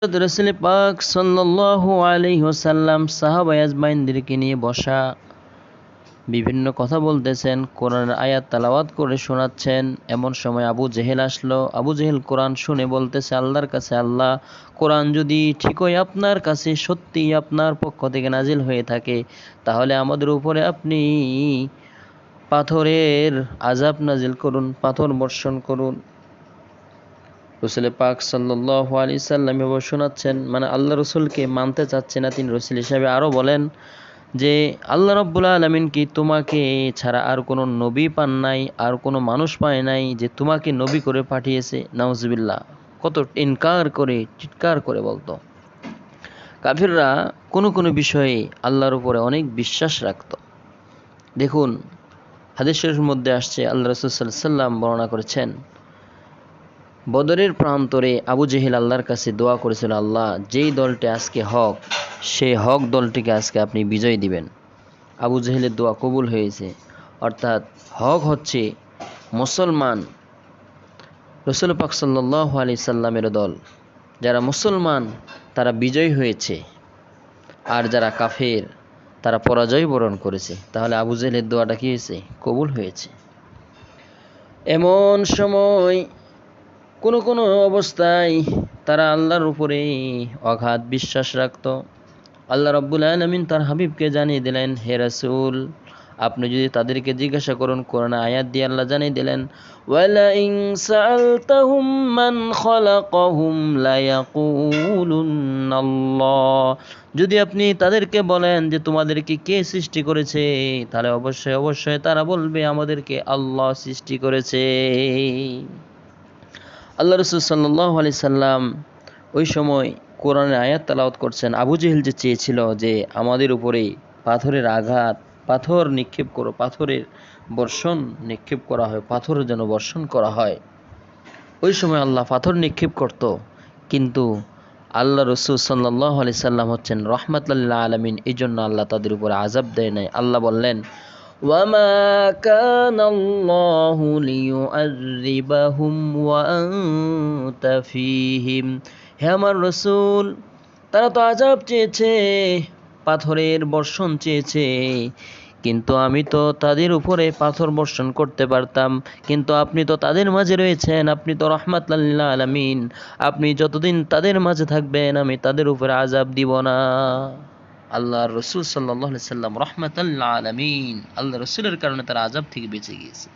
রাসূল পাক সাল্লাল্লাহু আলাইহি ওয়াসাল্লাম সাহাবা আজমাইনদেরকে নিয়ে বসা, বিভিন্ন কথা বলতেছেন, কোরআনের আয়াত তেলাওয়াত করে শোনাচ্ছেন। এমন সময় আবু জেহেল আসলো। আবু জেহেল কোরআন শুনে বলতেছে আল্লাহর কাছে, আল্লাহ, কোরআন যদি ঠিকই আপনার কাছে সত্যিই আপনার পক্ষ থেকে নাজিল হয়ে থাকে, তাহলে আমাদের উপরে আপনি পাথরের আযাব নাজিল করুন, পাথর বর্ষণ করুন। রাসূল পাক সাল্লাল্লাহু আলাইহি সাল্লাম এভাবে শোনাচ্ছেন, মানে আল্লাহ রসুলকে মানতে চাচ্ছে না তিনি রসুল হিসাবে। আরও বলেন যে আল্লাহ রাব্বুল আলামিন কি তোমাকে ছাড়া আর কোনো নবী পান নাই, আর কোনো মানুষ পায় নাই যে তোমাকে নবী করে পাঠিয়েছে? নাউজুবিল্লাহ। কত ইনকার করে, চিৎকার করে বলতো। কাফিররা কোনো কোনো বিষয়ে আল্লাহর উপরে অনেক বিশ্বাস রাখত। দেখুন, হাদিস শরীফের মধ্যে আসছে, আল্লাহ রাসূল সাল্লাল্লাহু আলাইহি সাল্লাম বর্ণনা করেছেন, বদরের প্রান্তরে আবু জেহেল আল্লাহর কাছে দোয়া করেছিল, আল্লাহ, যেই দলটি আজকে হক, সেই হক দলটিকে আজকে আপনি বিজয় দিবেন। আবু জেহেলের দোয়া কবুল হয়েছে। অর্থাৎ হক হচ্ছে মুসলমান, রাসূল পাক সাল্লাল্লাহু আলাইহি সাল্লামের দল। যারা মুসলমান তারা বিজয় হয়েছে, আর যারা কাফের তারা পরাজয় বরণ করেছে। তাহলে আবু জেহেলের দোয়াটা কি হয়েছে? কবুল হয়েছে। এমন সময় কোনো কোনো অবস্থায় তারা আল্লাহর উপরে অগাধ বিশ্বাস রাখত। আল্লাহ রাব্বুল আলামিন তার হাবিবকে জানিয়ে দিলেন, হে রাসূল, আপনি যদি তাদেরকে জিজ্ঞাসা করুন, কোরআন আয়াত দিয়ে আল্লাহ জানিয়ে দিলেন, ওয়ালা ইন সাআলতাহুম মান খালাকাহুম লায়াকুলুন্নাল্লাহ, যদি আপনি তাদেরকে বলেন যে তোমাদেরকে কে সৃষ্টি করেছে, তাহলে অবশ্যই অবশ্যই তারা বলবে আমাদেরকে আল্লাহ সৃষ্টি করেছে। আল্লাহ রাসূল সাল্লাল্লাহু আলাইহি সাল্লাম ওই সময় কোরআনের আয়াত তেলাওয়াত করছেন। আবু জেহেল যে চেয়েছিল যে আমাদের উপরে পাথরের আঘাত, পাথর নিক্ষেপ করো, পাথরের বর্ষণ নিক্ষেপ করা হয়, পাথর যেন বর্ষণ করা হয়, ওই সময় আল্লাহ পাথর নিক্ষেপ করত। কিন্তু আল্লাহ রাসূল সাল্লাল্লাহু আলাইহি সাল্লাম হচ্ছেন রাহমাতুল লিল আলামিন, এই জন্য আল্লাহ তাদের উপরে আযাব দেয় নাই। আল্লাহ বললেন, ওয়ামা কানাল্লাহু লিয়ুআযযিবাহুম ওয়া আনতা ফীহিম, হে আমার রাসূল, তারা তো আযাব চেয়েছে, পাথরের বর্ষণ চেয়েছে, কিন্তু আমি তো তাদের উপরে পাথর বর্ষণ করতে পারতাম, কিন্তু আপনি তো তাদের মাঝে রয়েছেন, আপনি তো রাহমাতুল লিল আলামিন, আপনি যতদিন তাদের মাঝে থাকবেন আমি তাদের উপরে আযাব দিব না। আল্লাহর রাসূল সাল্লাল্লাহু আলাইহি সাল্লাম রাহমাতুল লিল আলামিন, আল্লাহ রাসূলের কারণে তারা আযাব থেকে বেঁচে গিয়েছে।